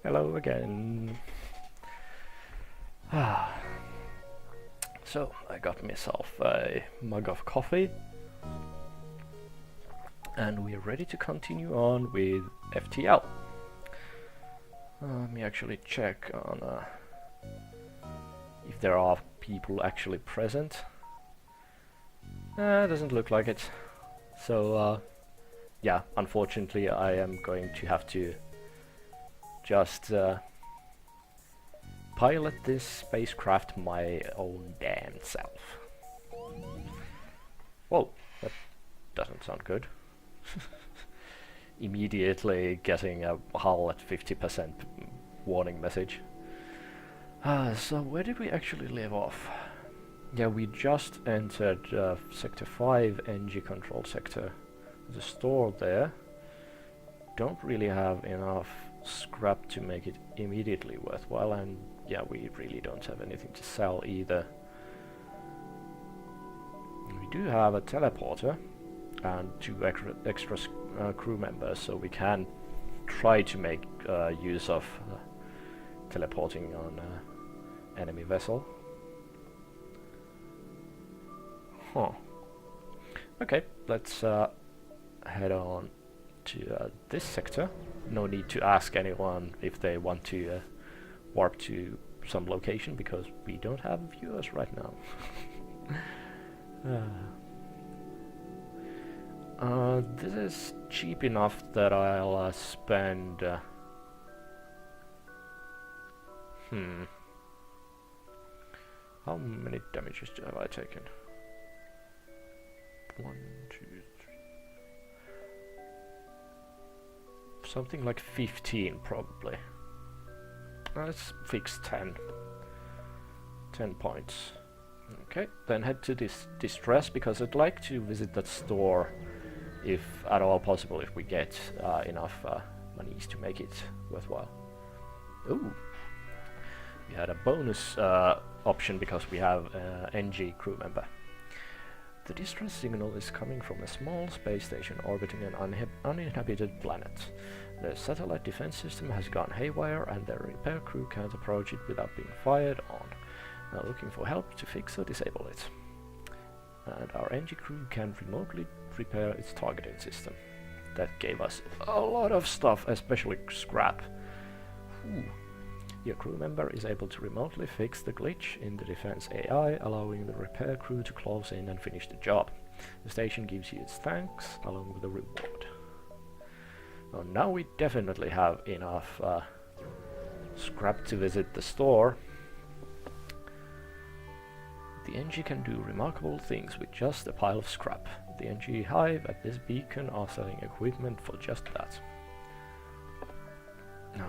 Hello again. So, I got myself a mug of coffee and we're ready to continue on with FTL. Let me actually check on if there are people actually present. Doesn't look like it. So, yeah, unfortunately I am going to have to just pilot this spacecraft my own damn self. Whoa, that doesn't sound good. Immediately getting a hull at 50% warning message. So where did we actually leave off? Yeah, we just entered Sector 5 NG control sector. The store there. Don't really have enough scrap to make it immediately worthwhile, and yeah, we really don't have anything to sell either. We do have a teleporter and two extra crew members, so we can try to make use of teleporting on enemy vessel. Huh. Okay, let's head on to this sector. No need to ask anyone if they want to warp to some location, because we don't have viewers right now. This is cheap enough that I'll spend... How many damages have I taken? 1, 2, 3... Something like 15 probably. Let's fix 10. 10 points. Okay, then head to this distress, because I'd like to visit that store if at all possible, if we get enough monies to make it worthwhile. Ooh! We had a bonus option because we have NG crew member. The distress signal is coming from a small space station orbiting an uninhabited planet. The satellite defense system has gone haywire and their repair crew can't approach it without being fired on. Now looking for help to fix or disable it. And our NG crew can remotely repair its targeting system. That gave us a lot of stuff, especially scrap. Ooh. Your crew member is able to remotely fix the glitch in the defense AI, allowing the repair crew to close in and finish the job. The station gives you its thanks, along with a reward. Well, now we definitely have enough scrap to visit the store. The NG can do remarkable things with just a pile of scrap. The NG hive at this beacon are selling equipment for just that.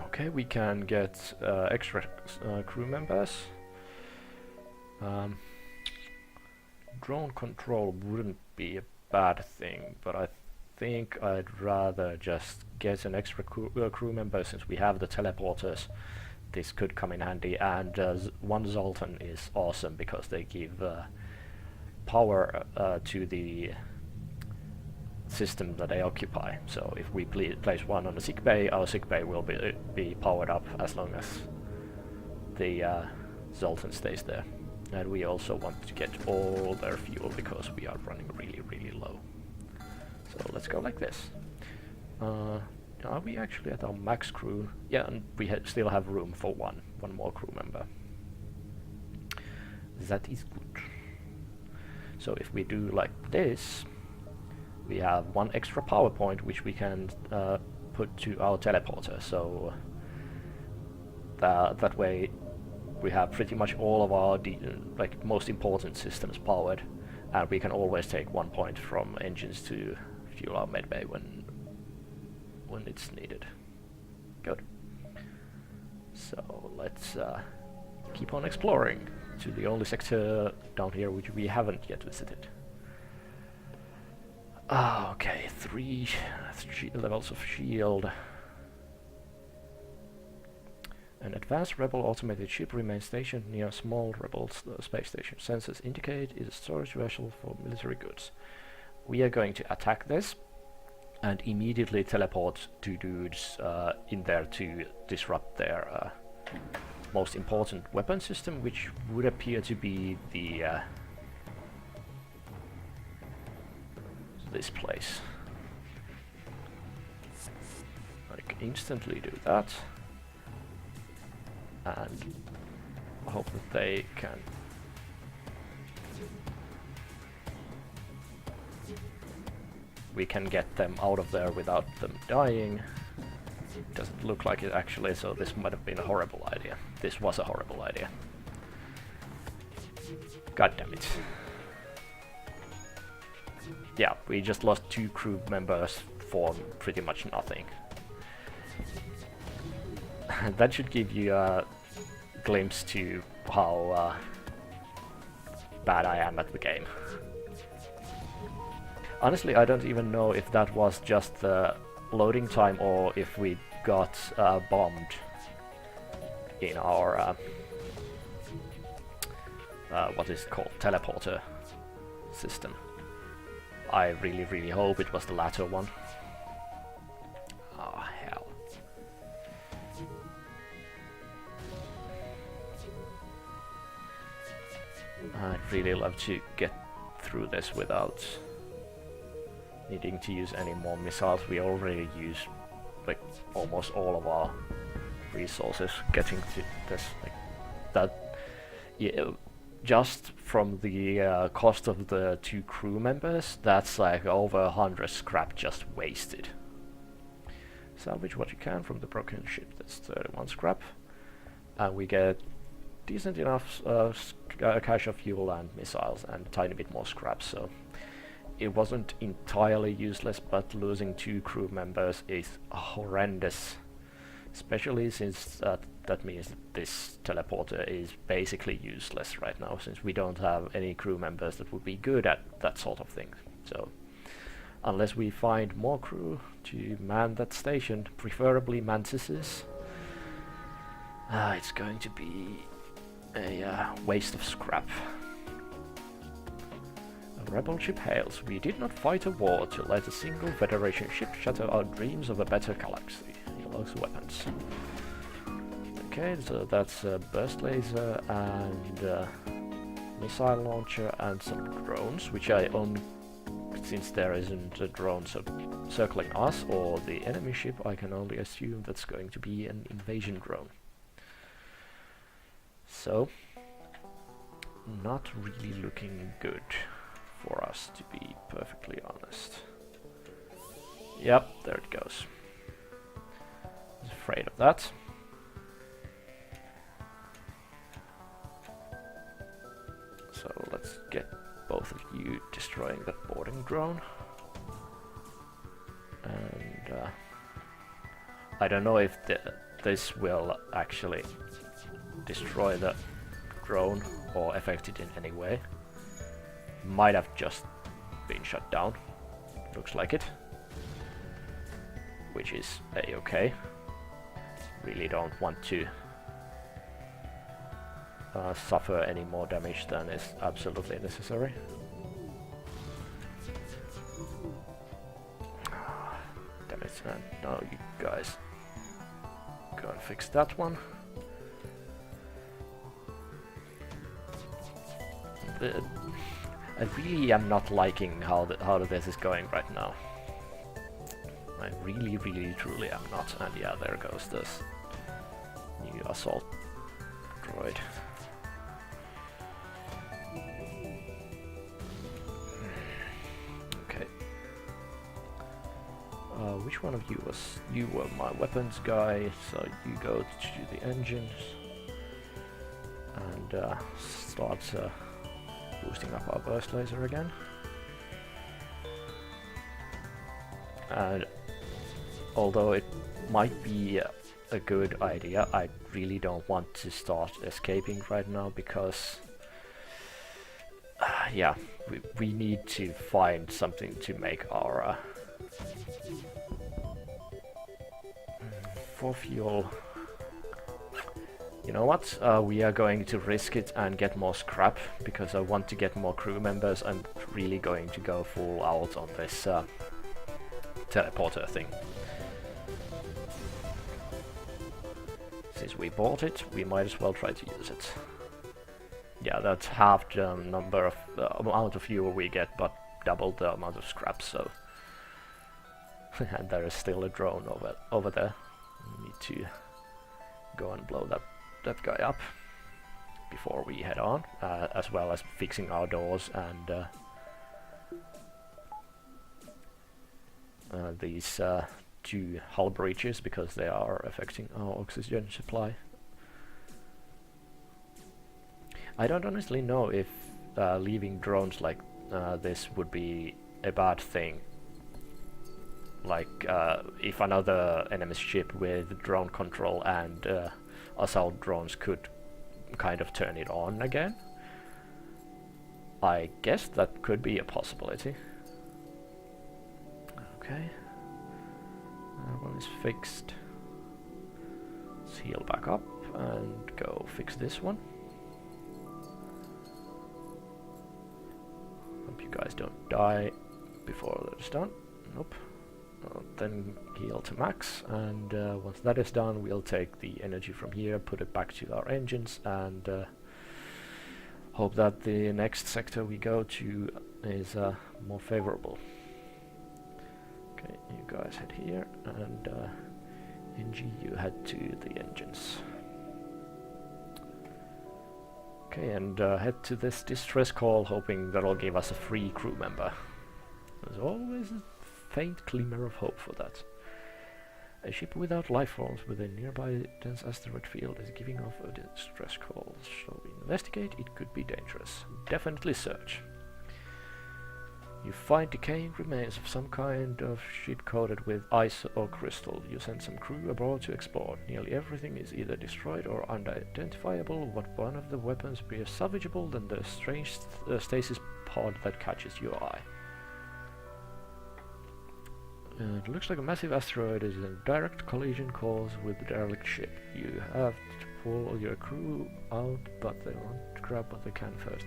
Okay, we can get extra crew members. Drone control wouldn't be a bad thing, but I think I'd rather just get an extra crew member since we have the teleporters. This could come in handy, and one Zoltan is awesome because they give power to the system that they occupy. So if we place one on the sick bay, our sick bay will be powered up as long as the Zoltan stays there. And we also want to get all their fuel because we are running really low. So let's go like this. Are we actually at our max crew? Yeah, and we still have room for one more crew member. That is good. So if we do like this, we have one extra power point which we can put to our teleporter, so that way we have pretty much all of our most important systems powered, and we can always take 1 point from engines to fuel our medbay when it's needed. Good. So let's keep on exploring to the only sector down here which we haven't yet visited. Okay, 3 levels of shield. An advanced rebel automated ship remains stationed near a small rebel space station. Sensors indicate it is a storage vessel for military goods. We are going to attack this, and immediately teleport two dudes in there to disrupt their most important weapon system, which would appear to be the this place. I can instantly do that and hope that they can we can get them out of there without them dying. Doesn't look like it actually, so this might have been a horrible idea. This was a horrible idea. God damn it. Yeah, we just lost 2 crew members for pretty much nothing. That should give you a glimpse to how bad I am at the game. Honestly, I don't even know if that was just the loading time or if we got bombed in our what is it called, teleporter system. I really hope it was the latter one. Oh hell. I'd really love to get through this without needing to use any more missiles. We already use like almost all of our resources getting to this. Like that, yeah, just from the cost of the 2 crew members, that's like over 100 scrap just wasted. Salvage what you can from the broken ship. That's 31 scrap, and we get decent enough cache of fuel and missiles and a tiny bit more scrap. So it wasn't entirely useless, but losing 2 crew members is horrendous, especially since that means that this teleporter is basically useless right now, since we don't have any crew members that would be good at that sort of thing. So unless we find more crew to man that station, preferably mantises, it's going to be a waste of scrap. A rebel ship hails. We did not fight a war to let a single Federation ship shatter our dreams of a better galaxy. Yellow's weapons. Okay, so that's a burst laser and missile launcher and some drones, which I own. Since there isn't a drone circling us or the enemy ship, I can only assume that's going to be an invasion drone. So, not really looking good for us, to be perfectly honest. Yep, there it goes. I was afraid of that. So let's get both of you destroying that boarding drone. And I don't know if this will actually destroy the drone or affect it in any way. Might have just been shut down. Looks like it. Which is a-okay. Really don't want to suffer any more damage than is absolutely necessary. Damn it, and now you guys go and fix that one. I really am not liking how this is going right now. I really truly am not. And yeah, there goes this new assault droid. Okay. Which one of you was... You were my weapons guy, so you go to the engines and start boosting up our burst laser again. And although it might be a good idea, I really don't want to start escaping right now, because yeah, we need to find something to make our for fuel. You know what? We are going to risk it and get more scrap, because I want to get more crew members. I'm really going to go full out on this teleporter thing. Since we bought it, we might as well try to use it. Yeah, that's half the number of amount of fuel we get, but double the amount of scrap. So, and there is still a drone over there. We need to go and blow that guy up before we head on, as well as fixing our doors and these 2 hull breaches, because they are affecting our oxygen supply. I don't honestly know if leaving drones like this would be a bad thing. Like if another enemy ship with drone control and assault drones could kind of turn it on again. I guess that could be a possibility. Okay. That one is fixed. Let's heal back up and go fix this one. Hope you guys don't die before that's done. Nope. Then heal to max, and once that is done, we'll take the energy from here, put it back to our engines, and hope that the next sector we go to is more favorable. Okay, you guys head here, and NG, you head to the engines. Okay, and head to this distress call, hoping that'll give us a free crew member. There's always a faint glimmer of hope for that. A ship without life forms within a nearby dense asteroid field is giving off a distress call. Shall we investigate? It could be dangerous. Definitely search. You find decaying remains of some kind of ship coated with ice or crystal. You send some crew aboard to explore. Nearly everything is either destroyed or unidentifiable. One of the weapons appears salvageable, then the strange stasis pod that catches your eye. It looks like a massive asteroid is in direct collision course with the derelict ship. You have to pull your crew out, but they want to grab what they can first.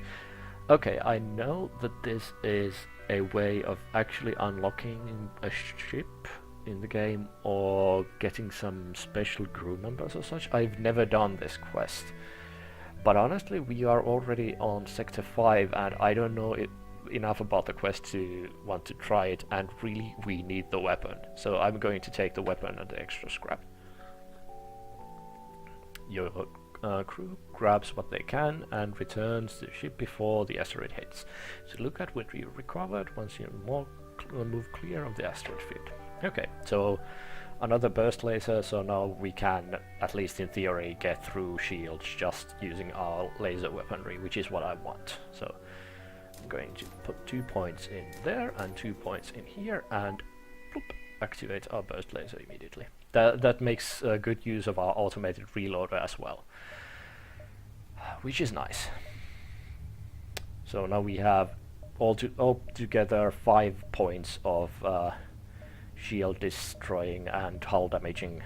Okay, I know that this is a way of actually unlocking a ship in the game or getting some special crew members or such. I've never done this quest. But honestly, we are already on Sector 5 and I don't know enough about the quest to want to try it, and really we need the weapon. So I'm going to take the weapon and the extra scrap. Your crew grabs what they can and returns to the ship before the asteroid hits. So look at what you recovered once you move clear of the asteroid field. Okay, so another burst laser, so now we can, at least in theory, get through shields just using our laser weaponry, which is what I want. So I'm going to put 2 points in there and 2 points in here, and bloop, activate our burst laser immediately. That makes good use of our automated reloader as well, which is nice. So now we have all together 5 points of shield destroying and hull damaging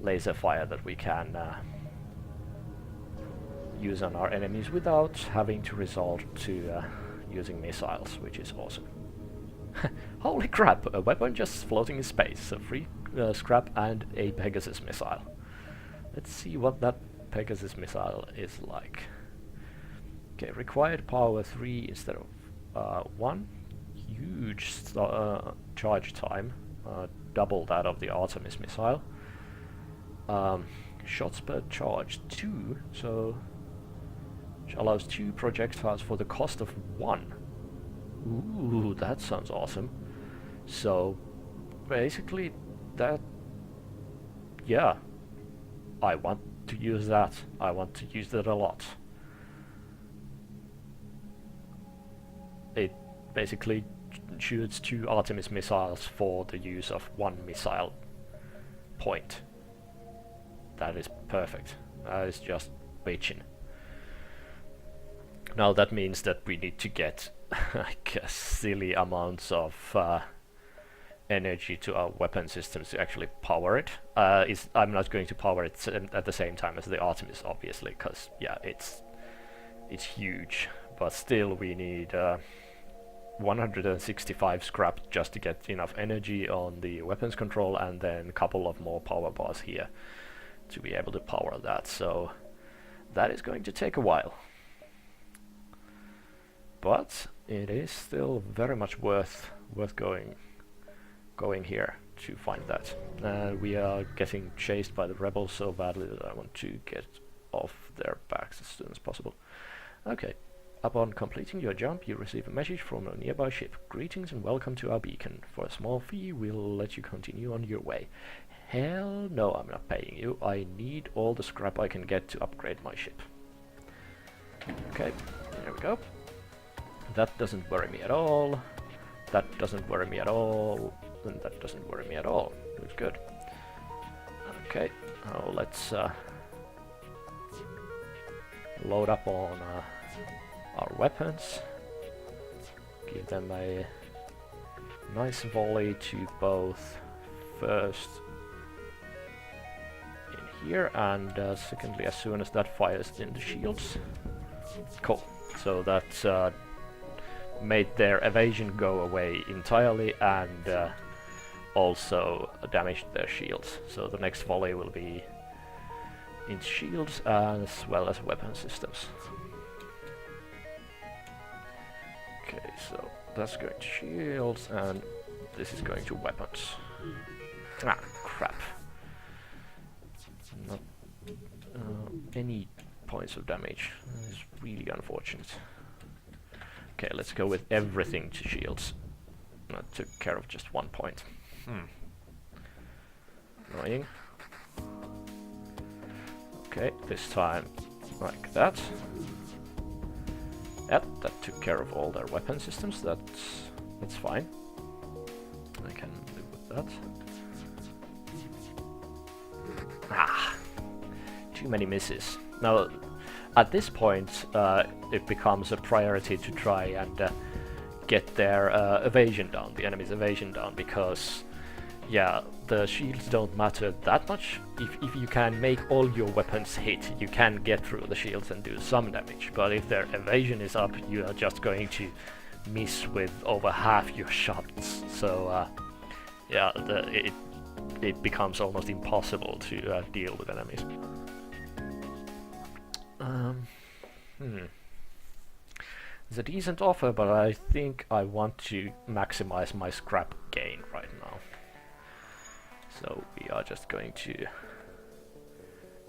laser fire that we can use on our enemies without having to resort to using missiles, which is awesome. Holy crap, a weapon just floating in space, so free scrap and a Pegasus missile. Let's see what that Pegasus missile is like. Okay, required power 3 instead of 1. Huge charge time, double that of the Artemis missile. Shots per charge 2, so which allows 2 projectiles for the cost of 1. Ooh, that sounds awesome. So basically that, yeah, I want to use that. I want to use that a lot. It basically shoots 2 Artemis missiles for the use of 1 missile point. That is perfect. That is just bitchin'. Now that means that we need to get like silly amounts of energy to our weapon systems to actually power it. I'm not going to power it at the same time as the Artemis, obviously, because yeah, it's huge. But still, we need 165 scrap just to get enough energy on the weapons control, and then a couple of more power bars here to be able to power that. So that is going to take a while. But it is still very much worth going here to find that. We are getting chased by the rebels so badly that I want to get off their backs as soon as possible. Okay. Upon completing your jump, you receive a message from a nearby ship. Greetings and welcome to our beacon. For a small fee, we'll let you continue on your way. Hell no, I'm not paying you. I need all the scrap I can get to upgrade my ship. Okay, there we go. That doesn't worry me at all. That doesn't worry me at all. And that doesn't worry me at all. Looks good. Okay, now let's load up on our weapons. Give them a nice volley to both first in here and secondly as soon as that fires in the shields. Cool. So that made their evasion go away entirely and also damaged their shields. So the next volley will be in shields as well as weapon systems. Okay, so that's going to shields and this is going to weapons. Ah, crap. Not any points of damage. That is really unfortunate. Okay, let's go with everything to shields. I took care of just 1 point. Annoying. Okay, this time like that. Yep, that took care of all their weapon systems. That's fine. I can live with that. Ah, too many misses. Now, at this point, it becomes a priority to try and get their evasion down, the enemy's evasion down, because, yeah, the shields don't matter that much. If you can make all your weapons hit, you can get through the shields and do some damage, but if their evasion is up, you are just going to miss with over half your shots. So, yeah, it becomes almost impossible to deal with enemies. It's a decent offer, but I think I want to maximize my scrap gain right now. So we are just going to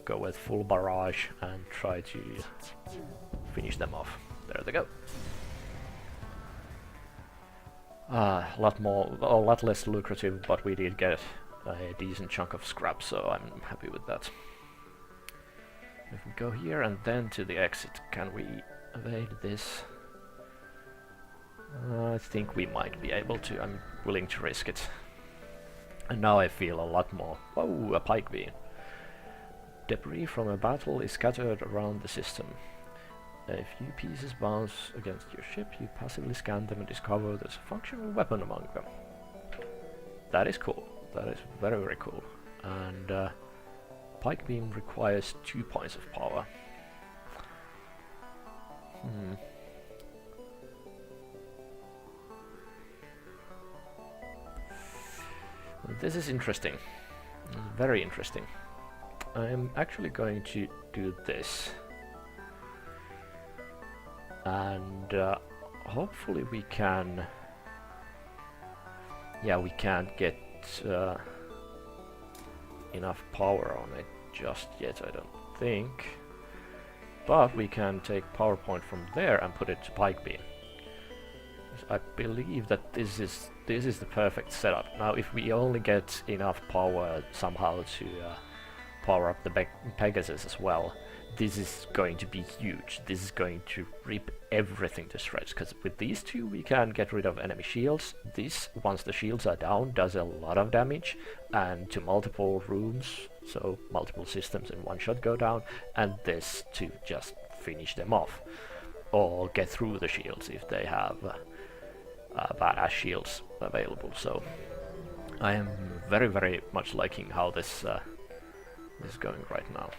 go with full barrage and try to finish them off. There they go. A lot less lucrative, but we did get a decent chunk of scrap, so I'm happy with that. If we go here and then to the exit, can we evade this? I think we might be able to. I'm willing to risk it. And now I feel a lot more. Oh, a pike beam. Debris from a battle is scattered around the system. A few pieces bounce against your ship. You passively scan them and discover there's a functional weapon among them. That is cool. That is very, very cool. And pike beam requires 2 points of power. This is interesting. Very interesting. I'm actually going to do this. And hopefully we can... Yeah, we can't get enough power on it just yet, I don't think. But we can take power point from there and put it to pike beam. I believe that this is the perfect setup. Now, if we only get enough power somehow to power up the Pegasus as well, this is going to be huge. This is going to rip everything to shreds, because with these two we can get rid of enemy shields. This, once the shields are down, does a lot of damage, and to multiple rooms, so multiple systems in one shot go down, and this to just finish them off, or get through the shields if they have badass shields available. So I am very, very much liking how this is going right now.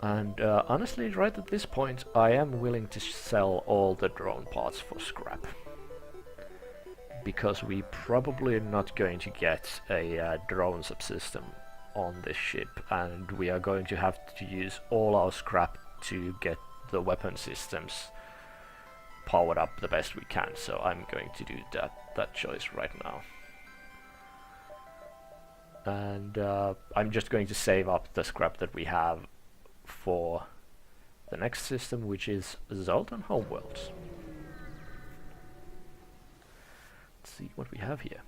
And honestly, right at this point, I am willing to sell all the drone parts for scrap. because we probably not going to get a drone subsystem on this ship, and we are going to have to use all our scrap to get the weapon systems powered up the best we can. So I'm going to do that choice right now. And I'm just going to save up the scrap that we have for the next system, which is Zoltan Homeworlds. Let's see what we have here.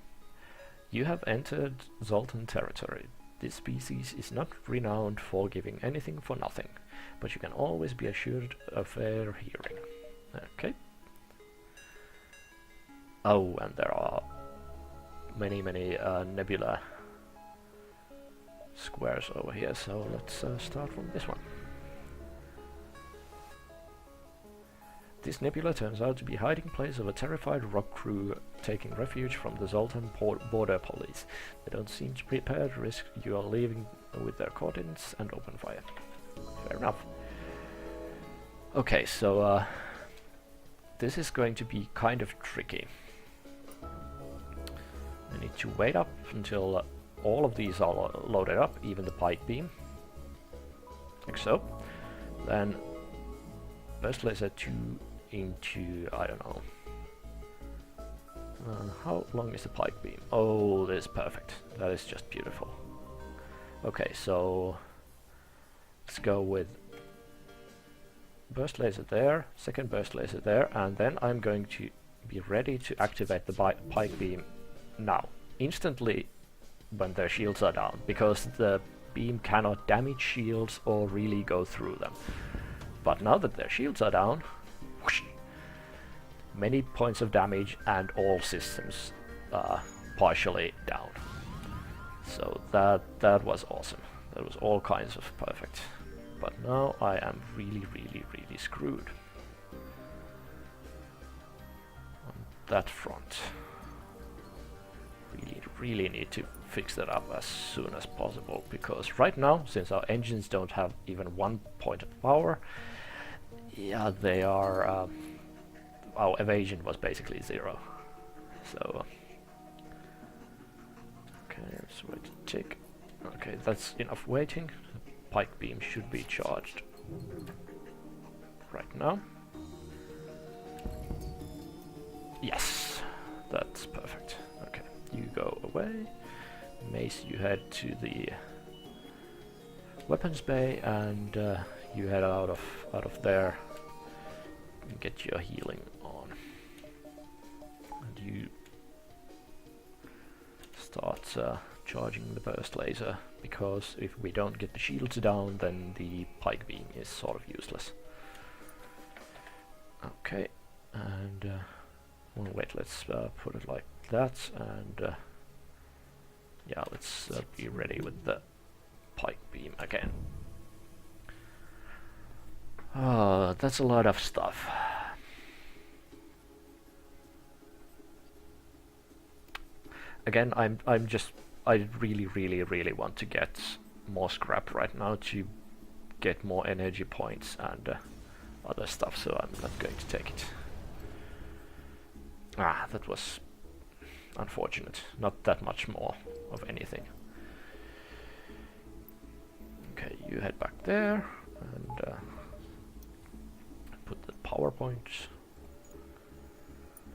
You have entered Zoltan territory. This species is not renowned for giving anything for nothing, but you can always be assured of fair hearing. Okay. Oh, and there are many nebula squares over here, so let's start from this one. This nebula turns out to be a hiding place of a terrified rock crew taking refuge from the Zoltan border police. They don't seem to be prepared to risk you are leaving with their coordinates and open fire. Fair enough. Okay, so this is going to be kind of tricky. I need to wait up until all of these are loaded up, even the pike beam. Like so. Then burst laser 2 into, I don't know. How long is the pike beam? Oh, that is perfect. That is just beautiful. Okay, so let's go with burst laser there, second burst laser there, and then I'm going to be ready to activate the pike beam now, instantly when their shields are down, because the beam cannot damage shields or really go through them. But now that their shields are down, whoosh, many points of damage and all systems partially down. So that was awesome. That was all kinds of perfect. But now I am really screwed on that front. Really need to fix that up as soon as possible, because right now, since our engines don't have even 1 point of power, yeah, they are our evasion was basically 0. So okay, let's wait a tick. Okay, that's enough waiting. The pike beam should be charged right now. Yes, that's perfect. Okay, you go away. Mace, you head to the weapons bay, and you head out of there and get your healing on. And you start charging the burst laser, because if we don't get the shields down, then the pike beam is sort of useless. Okay, and well, wait, let's put it like that, and yeah, let's be ready with the pike beam again. That's a lot of stuff. Again, I really want to get more scrap right now to get more energy points and other stuff, so I'm not going to take it. Ah, that was unfortunate. Not that much more of anything. Okay, you head back there and put the power points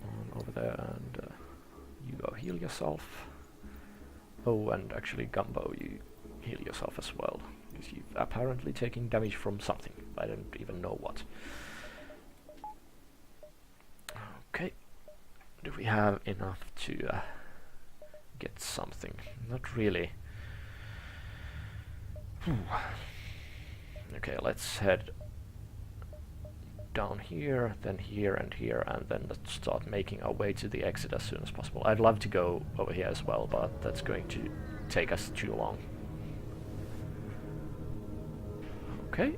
on over there, and you go heal yourself. Oh, and actually Gumbo, you heal yourself as well, because you've apparently taken damage from something. I don't even know what. Okay, do we have enough to get something? Not really. Okay, let's head down here, then here, and then let's start making our way to the exit as soon as possible. I'd love to go over here as well, but that's going to take us too long. Okay,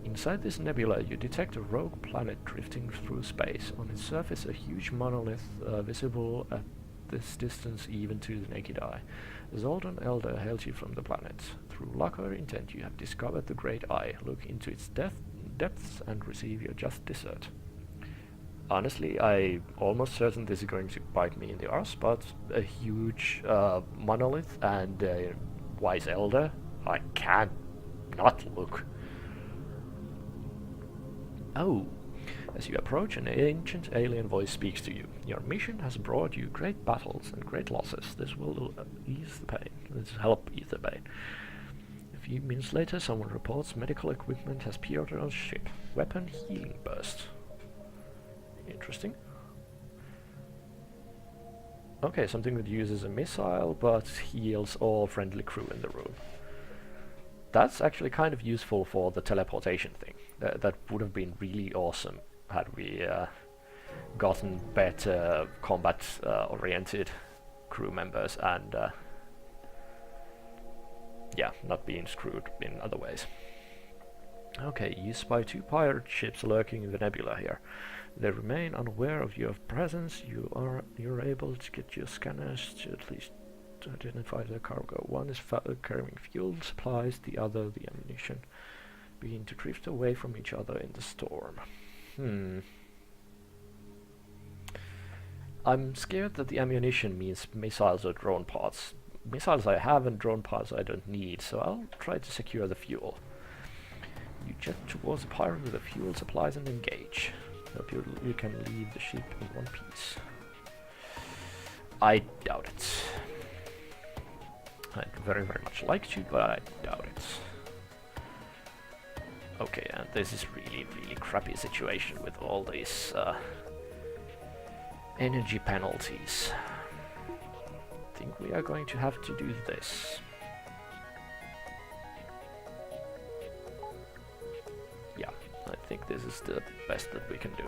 inside this nebula you detect a rogue planet drifting through space. On its surface a huge monolith visible at this distance even to the naked eye. The Zoltan Elder hails you from the planet. Through luck or intent you have discovered the Great Eye. Look into its depths and receive your just desert. Honestly, I'm almost certain this is going to bite me in the arse, but a huge monolith and a wise elder, I can't not look. Oh, as you approach, an ancient alien voice speaks to you. Your mission has brought you great battles and great losses. This will ease the pain. This will help ease the pain. A few minutes later, someone reports medical equipment has appeared on ship. Weapon healing burst. Interesting. Okay, something that uses a missile but heals all friendly crew in the room. That's actually kind of useful for the teleportation thing. That would have been really awesome had we gotten better combat-oriented crew members and yeah, not being screwed in other ways. Okay, you spy 2 pirate ships lurking in the nebula here. They remain unaware of your presence. You're able to get your scanners to at least identify their cargo. One is carrying fuel supplies, the other the ammunition. Begin to drift away from each other in the storm. I'm scared that the ammunition means missiles or drone parts. Missiles I have and drone parts I don't need, so I'll try to secure the fuel. You jet towards the pirate with the fuel supplies and engage. Hope you can leave the ship in one piece. I doubt it. I'd very much like to, but I doubt it. Okay, and this is really crappy situation with all these energy penalties. I think we are going to have to do this. Yeah, I think this is the best that we can do.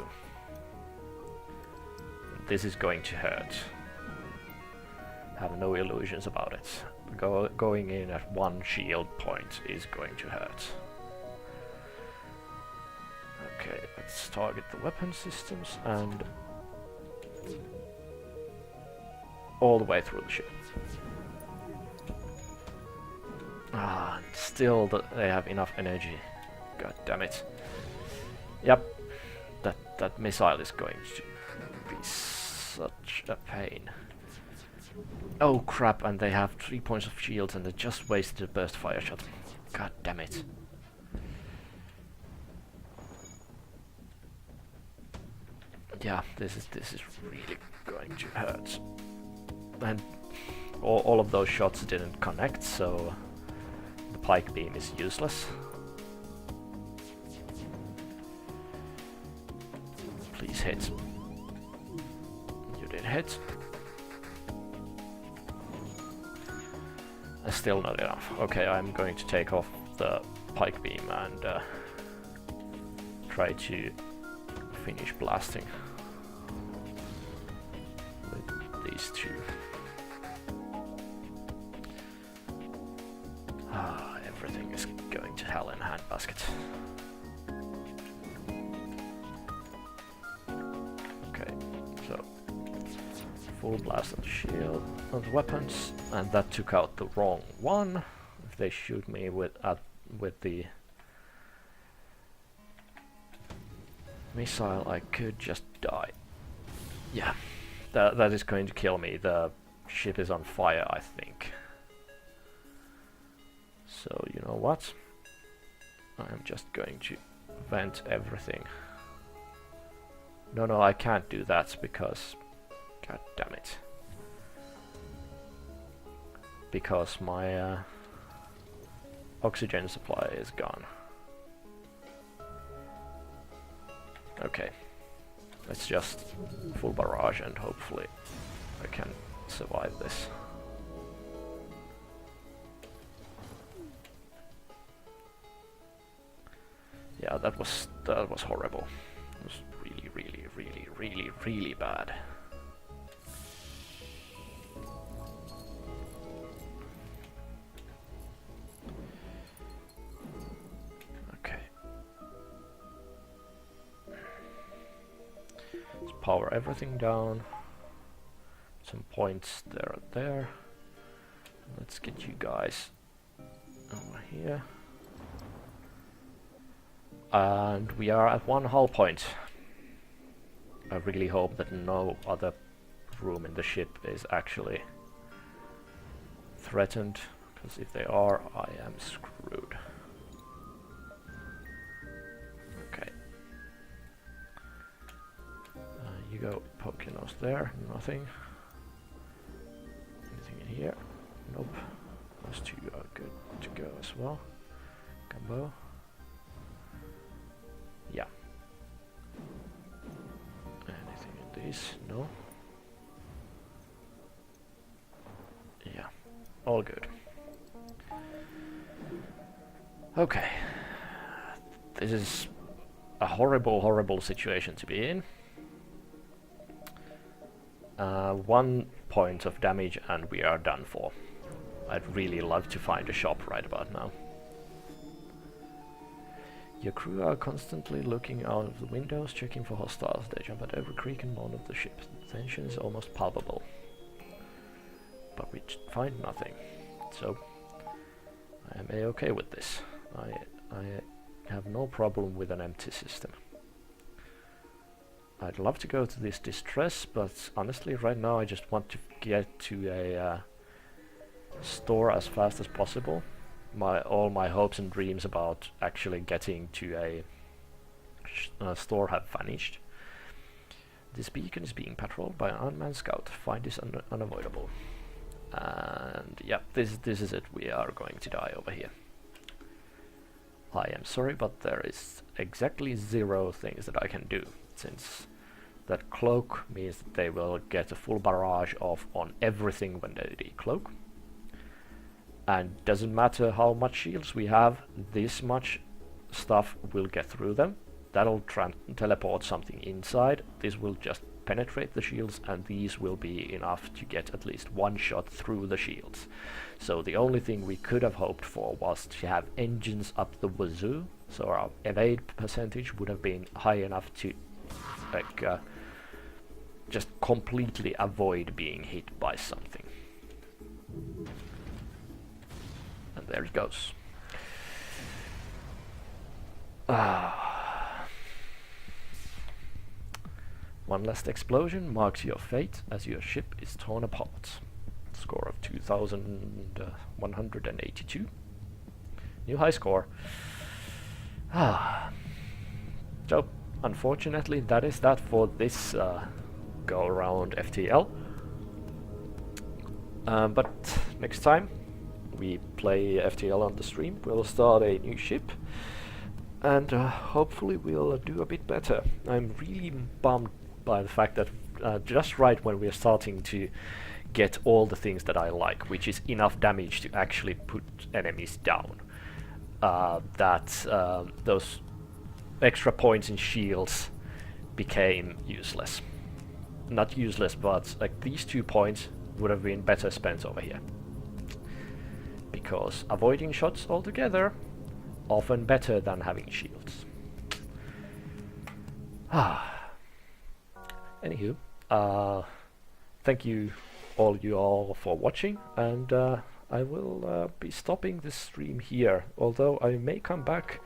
This is going to hurt. Have no illusions about it. Going in at 1 shield point is going to hurt. Okay, let's target the weapon systems and all the way through the ship. Ah, still they have enough energy. God damn it. Yep, that missile is going to be such a pain. Oh crap, and they have 3 points of shield and they just wasted a burst fire shot. God damn it. Yeah, this is really going to hurt. And all of those shots didn't connect, so the pike beam is useless. Please hit. You did hit. Still not enough. Okay, I'm going to take off the pike beam and try to finish blasting with these 2. Everything is going to hell in a handbasket. Okay, so full blast on the shield, on the weapons, and that took out the wrong one. If they shoot me with the missile, I could just die. Yeah, that is going to kill me. The ship is on fire, I think. So, you know what? I'm just going to vent everything. No, I can't do that because... God damn it. Because my oxygen supply is gone. Okay. Let's just full barrage and hopefully I can survive this. Yeah, that was horrible. It was really bad. Okay. Let's power everything down. Some points there. Let's get you guys over here. And we are at 1 hull point. I really hope that no other room in the ship is actually threatened, because if they are, I am screwed. Okay. You go poke your nose there, nothing. Anything in here? Nope. Those two are good to go as well. Gumbo. Yeah. Anything in these? No. Yeah. All good. Okay. This is a horrible, horrible situation to be in. 1 point of damage and we are done for. I'd really love to find a shop right about now. Your crew are constantly looking out of the windows, checking for hostiles. They jump at every creak and moan of the ship. The tension is almost palpable. But we find nothing. So, I am a-okay with this. I have no problem with an empty system. I'd love to go to this distress, but honestly right now I just want to get to a store as fast as possible. All my hopes and dreams about actually getting to a store have vanished. This beacon is being patrolled by an unmanned scout. Find this unavoidable. And yeah, this is it. We are going to die over here. I am sorry, but there is exactly 0 things that I can do, since that cloak means that they will get a full barrage off on everything when they decloak. And doesn't matter how much shields we have, this much stuff will get through them. That'll teleport something inside. This will just penetrate the shields, and these will be enough to get at least 1 shot through the shields. So the only thing we could have hoped for was to have engines up the wazoo, so our evade percentage would have been high enough to like just completely avoid being hit by something. And there it goes. One last explosion marks your fate as your ship is torn apart. Score of 2,182. New high score. So, unfortunately, that is that for this go around FTL. But next time we play FTL on the stream, we'll start a new ship, and hopefully we'll do a bit better. I'm really bummed by the fact that just right when we're starting to get all the things that I like, which is enough damage to actually put enemies down, those extra points in shields became useless. Not useless, but like these 2 points would have been better spent over here. Because avoiding shots altogether, often better than having shields. Anywho, thank you all for watching, and I will be stopping this stream here, although I may come back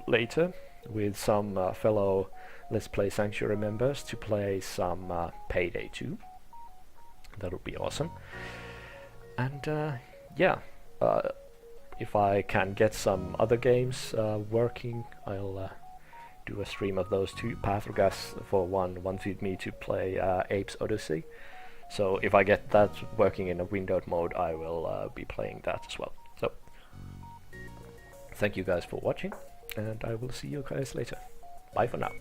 later with some fellow Let's Play Sanctuary members to play some Payday 2. That would be awesome. And yeah, if I can get some other games working, I'll do a stream of those 2. Pathrogas for one wanted me to play Apes Odyssey, so if I get that working in a windowed mode, I will be playing that as well. So, thank you guys for watching, and I will see you guys later. Bye for now.